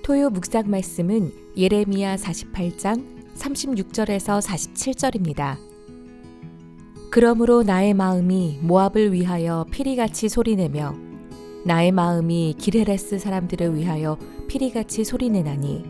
토요 묵상 말씀은 예레미야 48장 36절에서 47절입니다. 그러므로 나의 마음이 모압을 위하여 피리같이 소리내며 나의 마음이 기레레스 사람들을 위하여 피리같이 소리내나니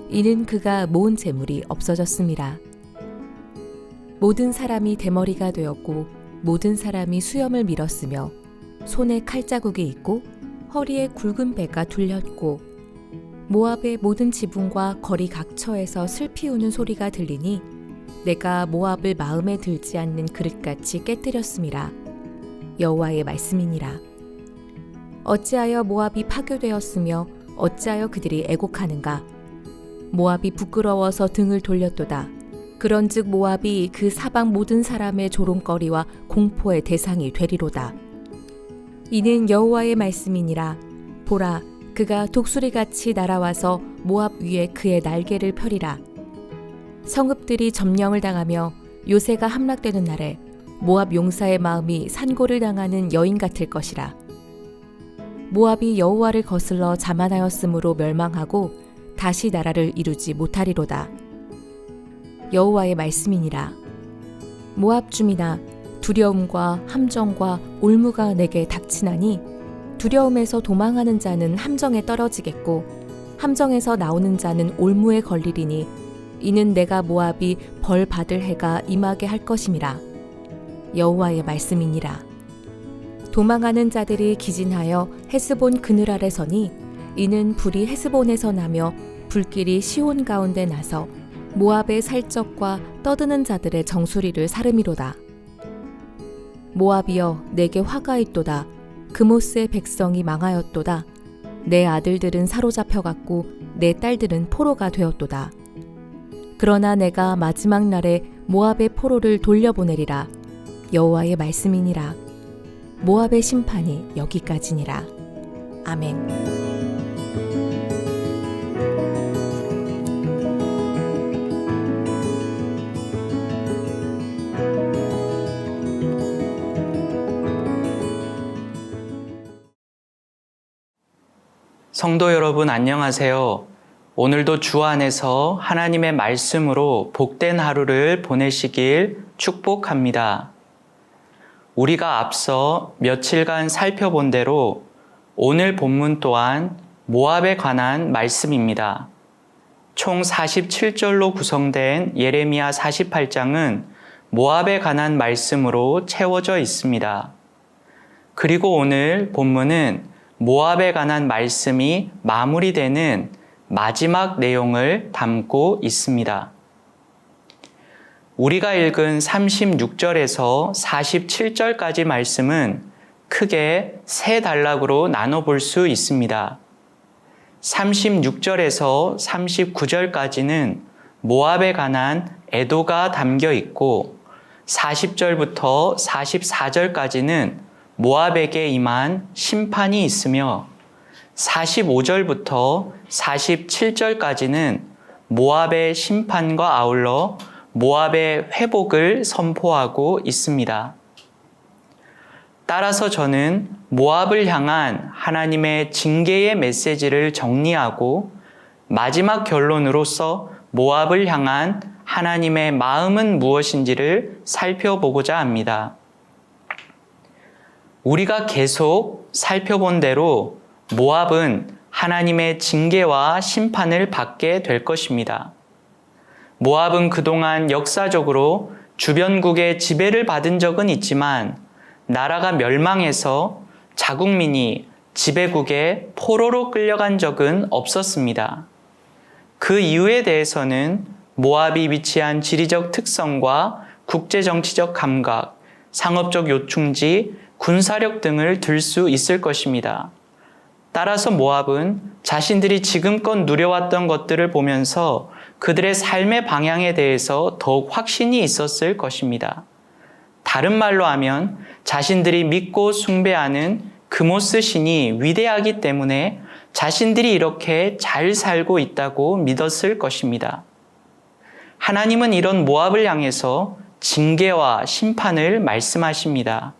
이는 그가 모은 재물이 없어졌습니다. 모든 사람이 대머리가 되었고 모든 사람이 수염을 밀었으며 손에 칼자국이 있고 허리에 굵은 배가 둘렸고 모압의 모든 지붕과 거리 각처에서 슬피 우는 소리가 들리니 내가 모압을 마음에 들지 않는 그릇같이 깨뜨렸음이라. 여호와의 말씀이니라. 어찌하여 모압이 파괴되었으며 어찌하여 그들이 애곡하는가. 모압이 부끄러워서 등을 돌렸도다. 그런즉 모압이 그 사방 모든 사람의 조롱거리와 공포의 대상이 되리로다. 이는 여호와의 말씀이니라. 보라, 그가 독수리같이 날아와서 모압 위에 그의 날개를 펴리라. 성읍들이 점령을 당하며 요새가 함락되는 날에 모압 용사의 마음이 산고를 당하는 여인 같을 것이라. 모압이 여호와를 거슬러 자만하였으므로 멸망하고 다시 나라를 이루지 못하리로다. 여호와의 말씀이니라. 모압 주민아, 두려움과 함정과 올무가 내게 닥치나니 두려움에서 도망하는 자는 함정에 떨어지겠고 함정에서 나오는 자는 올무에 걸리리니 이는 내가 모압이 벌 받을 해가 임하게 할 것임이라. 여호와의 말씀이니라. 도망하는 자들이 기진하여 헤스본 그늘 아래 서니 이는 불이 헤스본에서 나며 불길이 시온 가운데 나서 모압의 살적과 떠드는 자들의 정수리를 사름이로다. 모압이여, 내게 화가 있도다. 그모스의 백성이 망하였도다. 내 아들들은 사로잡혀갔고 내 딸들은 포로가 되었도다. 그러나 내가 마지막 날에 모압의 포로를 돌려보내리라. 여호와의 말씀이니라. 모압의 심판이 여기까지니라. 아멘. 성도 여러분 안녕하세요. 오늘도 주 안에서 하나님의 말씀으로 복된 하루를 보내시길 축복합니다. 우리가 앞서 며칠간 살펴본 대로 오늘 본문 또한 모압에 관한 말씀입니다. 총 47절로 구성된 예레미야 48장은 모압에 관한 말씀으로 채워져 있습니다. 그리고 오늘 본문은 모압에 관한 말씀이 마무리되는 마지막 내용을 담고 있습니다. 우리가 읽은 36절에서 47절까지 말씀은 크게 세 단락으로 나눠볼 수 있습니다. 36절에서 39절까지는 모압에 관한 애도가 담겨 있고 40절부터 44절까지는 모압에게 임한 심판이 있으며 45절부터 47절까지는 모압의 심판과 아울러 모압의 회복을 선포하고 있습니다. 따라서 저는 모압을 향한 하나님의 징계의 메시지를 정리하고 마지막 결론으로서 모압을 향한 하나님의 마음은 무엇인지를 살펴보고자 합니다. 우리가 계속 살펴본 대로 모압은 하나님의 징계와 심판을 받게 될 것입니다. 모압은 그동안 역사적으로 주변국의 지배를 받은 적은 있지만 나라가 멸망해서 자국민이 지배국의 포로로 끌려간 적은 없었습니다. 그 이유에 대해서는 모압이 위치한 지리적 특성과 국제정치적 감각, 상업적 요충지, 군사력 등을 들 수 있을 것입니다. 따라서 모압은 자신들이 지금껏 누려왔던 것들을 보면서 그들의 삶의 방향에 대해서 더욱 확신이 있었을 것입니다. 다른 말로 하면 자신들이 믿고 숭배하는 그모스 신이 위대하기 때문에 자신들이 이렇게 잘 살고 있다고 믿었을 것입니다. 하나님은 이런 모압을 향해서 징계와 심판을 말씀하십니다.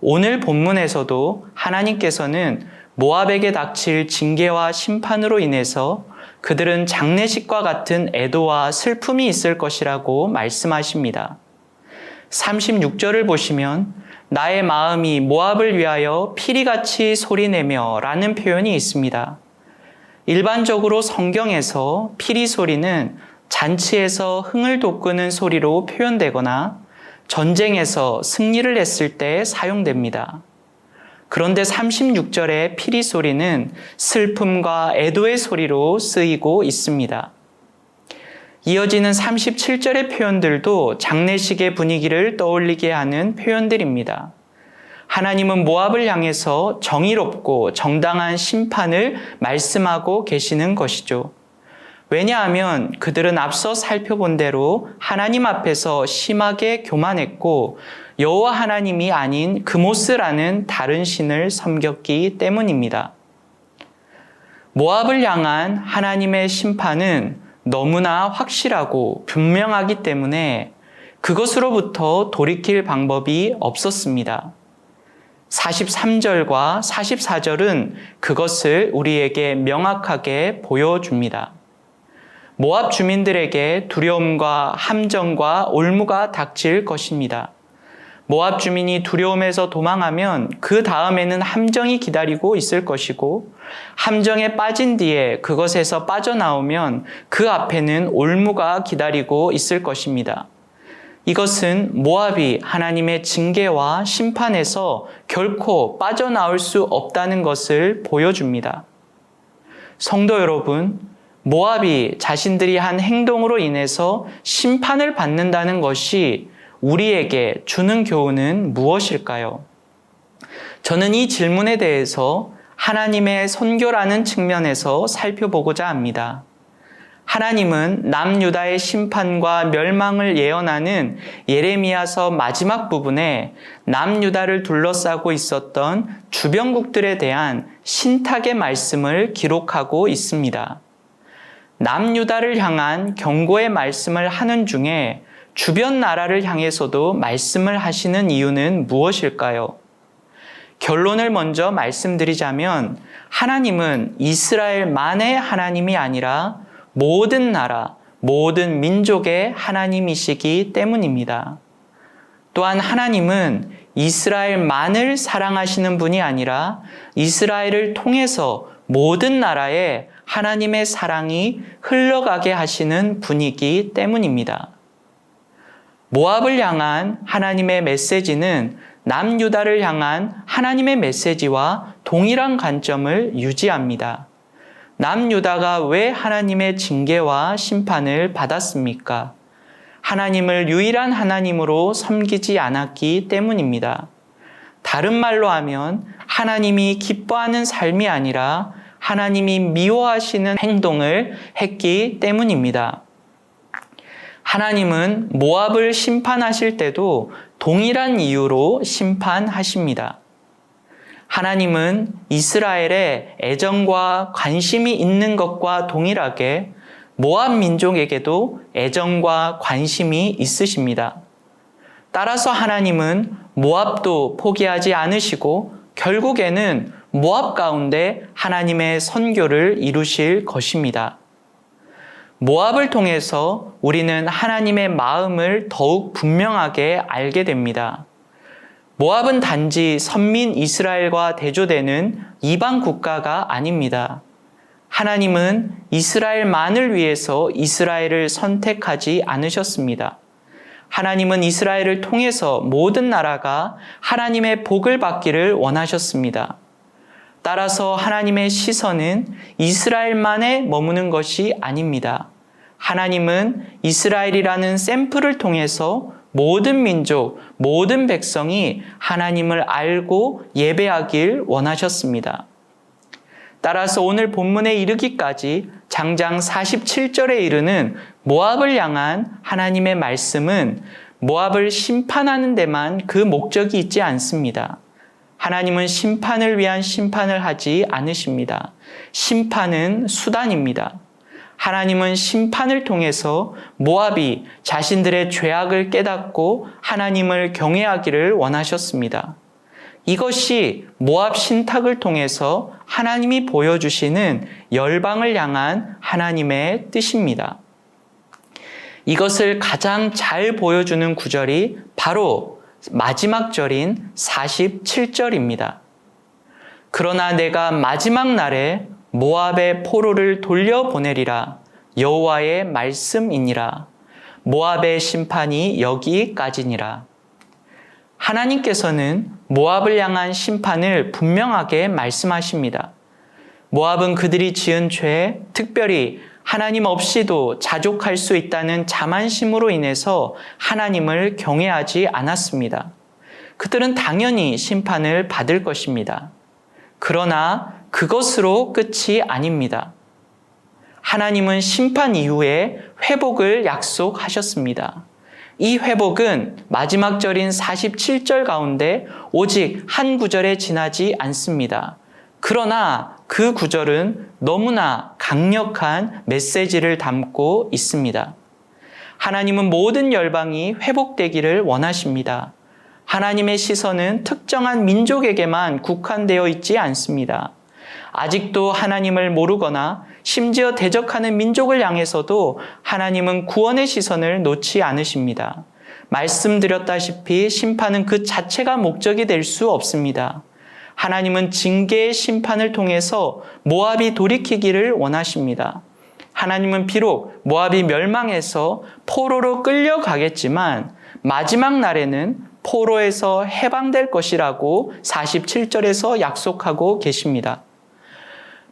오늘 본문에서도 하나님께서는 모압에게 닥칠 징계와 심판으로 인해서 그들은 장례식과 같은 애도와 슬픔이 있을 것이라고 말씀하십니다. 36절을 보시면 나의 마음이 모압을 위하여 피리같이 소리내며 라는 표현이 있습니다. 일반적으로 성경에서 피리 소리는 잔치에서 흥을 돋구는 소리로 표현되거나 전쟁에서 승리를 했을 때 사용됩니다. 그런데 36절의 피리 소리는 슬픔과 애도의 소리로 쓰이고 있습니다. 이어지는 37절의 표현들도 장례식의 분위기를 떠올리게 하는 표현들입니다. 하나님은 모압을 향해서 정의롭고 정당한 심판을 말씀하고 계시는 것이죠. 왜냐하면 그들은 앞서 살펴본 대로 하나님 앞에서 심하게 교만했고 여호와 하나님이 아닌 그모스라는 다른 신을 섬겼기 때문입니다. 모압을 향한 하나님의 심판은 너무나 확실하고 분명하기 때문에 그것으로부터 돌이킬 방법이 없었습니다. 43절과 44절은 그것을 우리에게 명확하게 보여줍니다. 모압 주민들에게 두려움과 함정과 올무가 닥칠 것입니다. 모압 주민이 두려움에서 도망하면 그 다음에는 함정이 기다리고 있을 것이고 함정에 빠진 뒤에 그것에서 빠져나오면 그 앞에는 올무가 기다리고 있을 것입니다. 이것은 모압이 하나님의 징계와 심판에서 결코 빠져나올 수 없다는 것을 보여줍니다. 성도 여러분, 모압이 자신들이 한 행동으로 인해서 심판을 받는다는 것이 우리에게 주는 교훈은 무엇일까요? 저는 이 질문에 대해서 하나님의 선교라는 측면에서 살펴보고자 합니다. 하나님은 남유다의 심판과 멸망을 예언하는 예레미야서 마지막 부분에 남유다를 둘러싸고 있었던 주변국들에 대한 신탁의 말씀을 기록하고 있습니다. 남유다를 향한 경고의 말씀을 하는 중에 주변 나라를 향해서도 말씀을 하시는 이유는 무엇일까요? 결론을 먼저 말씀드리자면 하나님은 이스라엘만의 하나님이 아니라 모든 나라, 모든 민족의 하나님이시기 때문입니다. 또한 하나님은 이스라엘만을 사랑하시는 분이 아니라 이스라엘을 통해서 모든 나라에 하나님의 사랑이 흘러가게 하시는 분이기 때문입니다. 모압을 향한 하나님의 메시지는 남유다를 향한 하나님의 메시지와 동일한 관점을 유지합니다. 남유다가 왜 하나님의 징계와 심판을 받았습니까? 하나님을 유일한 하나님으로 섬기지 않았기 때문입니다. 다른 말로 하면 하나님이 기뻐하는 삶이 아니라 하나님이 미워하시는 행동을 했기 때문입니다. 하나님은 모압을 심판하실 때도 동일한 이유로 심판하십니다. 하나님은 이스라엘의 애정과 관심이 있는 것과 동일하게 모압 민족에게도 애정과 관심이 있으십니다. 따라서 하나님은 모압도 포기하지 않으시고 결국에는 모압 가운데 하나님의 선교를 이루실 것입니다. 모압을 통해서 우리는 하나님의 마음을 더욱 분명하게 알게 됩니다. 모압은 단지 선민 이스라엘과 대조되는 이방 국가가 아닙니다. 하나님은 이스라엘만을 위해서 이스라엘을 선택하지 않으셨습니다. 하나님은 이스라엘을 통해서 모든 나라가 하나님의 복을 받기를 원하셨습니다. 따라서 하나님의 시선은 이스라엘만에 머무는 것이 아닙니다. 하나님은 이스라엘이라는 샘플을 통해서 모든 민족, 모든 백성이 하나님을 알고 예배하길 원하셨습니다. 따라서 오늘 본문에 이르기까지 장장 47절에 이르는 모압을 향한 하나님의 말씀은 모압을 심판하는 데만 그 목적이 있지 않습니다. 하나님은 심판을 위한 심판을 하지 않으십니다. 심판은 수단입니다. 하나님은 심판을 통해서 모압이 자신들의 죄악을 깨닫고 하나님을 경외하기를 원하셨습니다. 이것이 모압 신탁을 통해서 하나님이 보여주시는 열방을 향한 하나님의 뜻입니다. 이것을 가장 잘 보여주는 구절이 바로 마지막 절인 47절입니다. 그러나 내가 마지막 날에 모압의 포로를 돌려보내리라. 여호와의 말씀이니라. 모압의 심판이 여기까지니라. 하나님께서는 모압을 향한 심판을 분명하게 말씀하십니다. 모압은 그들이 지은 죄, 특별히 하나님 없이도 자족할 수 있다는 자만심으로 인해서 하나님을 경외하지 않았습니다. 그들은 당연히 심판을 받을 것입니다. 그러나 그것으로 끝이 아닙니다. 하나님은 심판 이후에 회복을 약속하셨습니다. 이 회복은 마지막 절인 47절 가운데 오직 한 구절에 지나지 않습니다. 그러나 그 구절은 너무나 강력한 메시지를 담고 있습니다. 하나님은 모든 열방이 회복되기를 원하십니다. 하나님의 시선은 특정한 민족에게만 국한되어 있지 않습니다. 아직도 하나님을 모르거나 심지어 대적하는 민족을 향해서도 하나님은 구원의 시선을 놓지 않으십니다. 말씀드렸다시피 심판은 그 자체가 목적이 될 수 없습니다. 하나님은 징계의 심판을 통해서 모압이 돌이키기를 원하십니다. 하나님은 비록 모압이 멸망해서 포로로 끌려가겠지만 마지막 날에는 포로에서 해방될 것이라고 47절에서 약속하고 계십니다.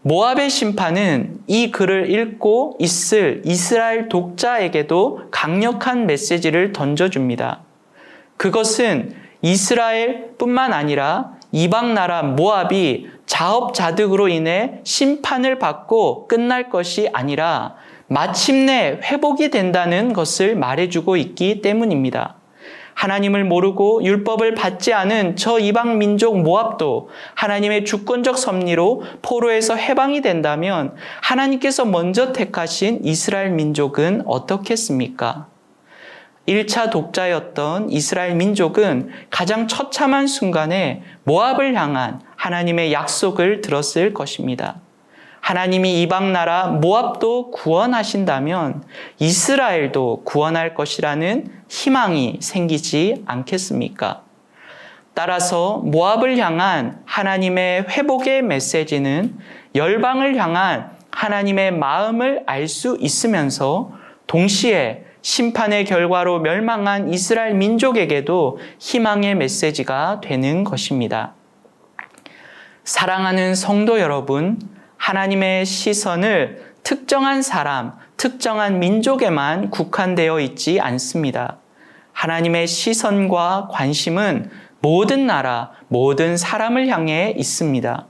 모압의 심판은 이 글을 읽고 있을 이스라엘 독자에게도 강력한 메시지를 던져줍니다. 그것은 이스라엘뿐만 아니라 이방 나라 모압이 자업자득으로 인해 심판을 받고 끝날 것이 아니라 마침내 회복이 된다는 것을 말해주고 있기 때문입니다. 하나님을 모르고 율법을 받지 않은 저 이방 민족 모압도 하나님의 주권적 섭리로 포로에서 해방이 된다면 하나님께서 먼저 택하신 이스라엘 민족은 어떻겠습니까? 1차 독자였던 이스라엘 민족은 가장 처참한 순간에 모압을 향한 하나님의 약속을 들었을 것입니다. 하나님이 이방 나라 모압도 구원하신다면 이스라엘도 구원할 것이라는 희망이 생기지 않겠습니까? 따라서 모압을 향한 하나님의 회복의 메시지는 열방을 향한 하나님의 마음을 알 수 있으면서 동시에 심판의 결과로 멸망한 이스라엘 민족에게도 희망의 메시지가 되는 것입니다. 사랑하는 성도 여러분, 하나님의 시선을 특정한 사람, 특정한 민족에만 국한되어 있지 않습니다. 하나님의 시선과 관심은 모든 나라, 모든 사람을 향해 있습니다.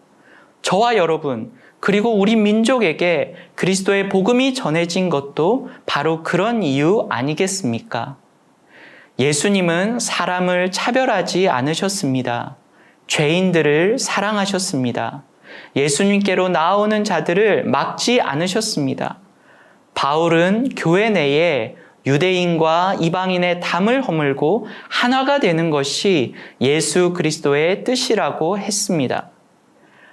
저와 여러분, 그리고 우리 민족에게 그리스도의 복음이 전해진 것도 바로 그런 이유 아니겠습니까? 예수님은 사람을 차별하지 않으셨습니다. 죄인들을 사랑하셨습니다. 예수님께로 나오는 자들을 막지 않으셨습니다. 바울은 교회 내에 유대인과 이방인의 담을 허물고 하나가 되는 것이 예수 그리스도의 뜻이라고 했습니다.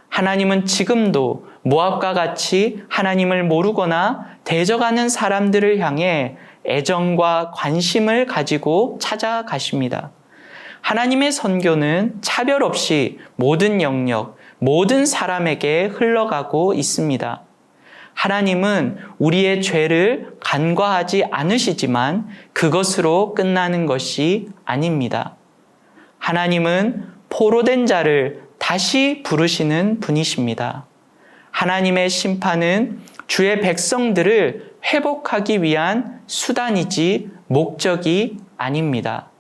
하나님은 지금도 모압과 같이 하나님을 모르거나 대적하는 사람들을 향해 애정과 관심을 가지고 찾아가십니다. 하나님의 선교는 차별 없이 모든 영역, 모든 사람에게 흘러가고 있습니다. 하나님은 우리의 죄를 간과하지 않으시지만 그것으로 끝나는 것이 아닙니다. 하나님은 포로된 자를 다시 부르시는 분이십니다. 하나님의 심판은 주의 백성들을 회복하기 위한 수단이지 목적이 아닙니다.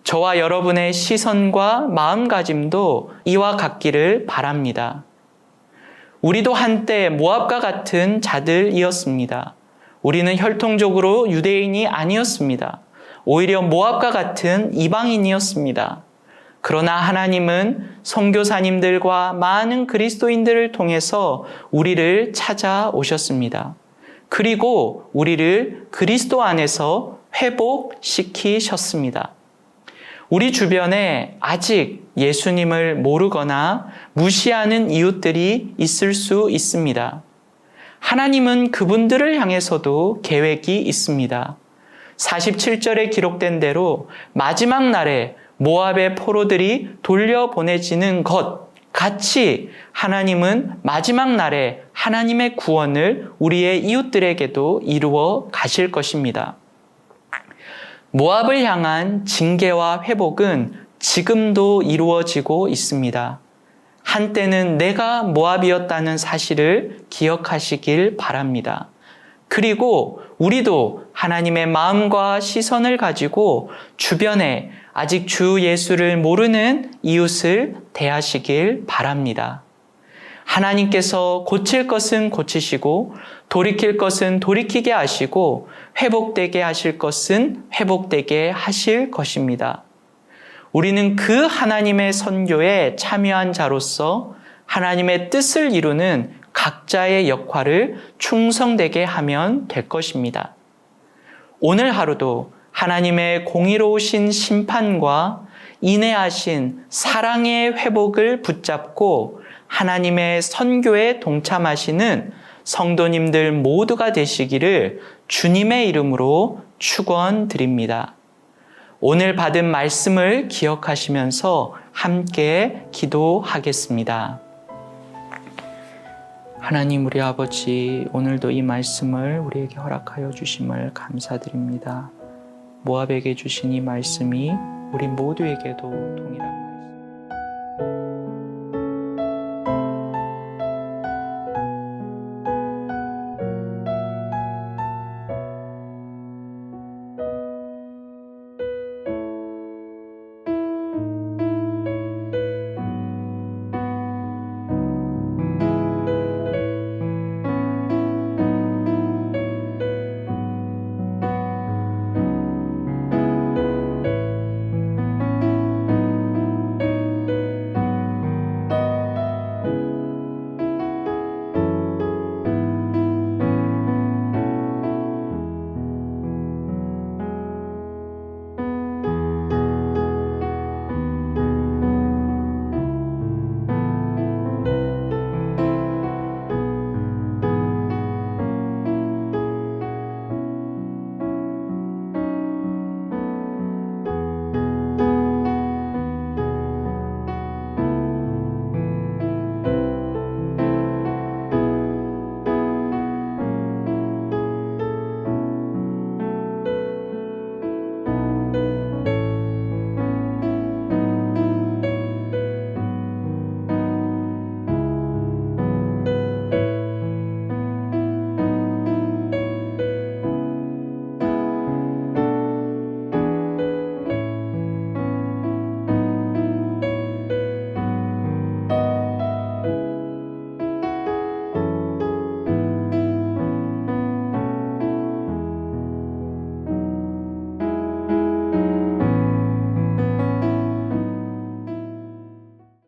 저와 여러분의 시선과 마음가짐도 이와 같기를 바랍니다. 우리도 한때 모압과 같은 자들이었습니다. 우리는 혈통적으로 유대인이 아니었습니다. 오히려 모압과 같은 이방인이었습니다. 그러나 하나님은 선교사님들과 많은 그리스도인들을 통해서 우리를 찾아오셨습니다. 그리고 우리를 그리스도 안에서 회복시키셨습니다. 우리 주변에 아직 예수님을 모르거나 무시하는 이웃들이 있을 수 있습니다. 하나님은 그분들을 향해서도 계획이 있습니다. 47절에 기록된 대로 마지막 날에 모압의 포로들이 돌려보내지는 것 같이 하나님은 마지막 날에 하나님의 구원을 우리의 이웃들에게도 이루어 가실 것입니다. 모압을 향한 징계와 회복은 지금도 이루어지고 있습니다. 한때는 내가 모압이었다는 사실을 기억하시길 바랍니다. 그리고 우리도 하나님의 마음과 시선을 가지고 주변에 아직 주 예수를 모르는 이웃을 대하시길 바랍니다. 하나님께서 고칠 것은 고치시고 돌이킬 것은 돌이키게 하시고 회복되게 하실 것은 회복되게 하실 것입니다. 우리는 그 하나님의 선교에 참여한 자로서 하나님의 뜻을 이루는 각자의 역할을 충성되게 하면 될 것입니다. 오늘 하루도 하나님의 공의로우신 심판과 인내하신 사랑의 회복을 붙잡고 하나님의 선교에 동참하시는 성도님들 모두가 되시기를 주님의 이름으로 축원드립니다. 오늘 받은 말씀을 기억하시면서 함께 기도하겠습니다. 하나님 우리 아버지, 오늘도 이 말씀을 우리에게 허락하여 주심을 감사드립니다. 모압에게 주신 이 말씀이 우리 모두에게도 동일합니다.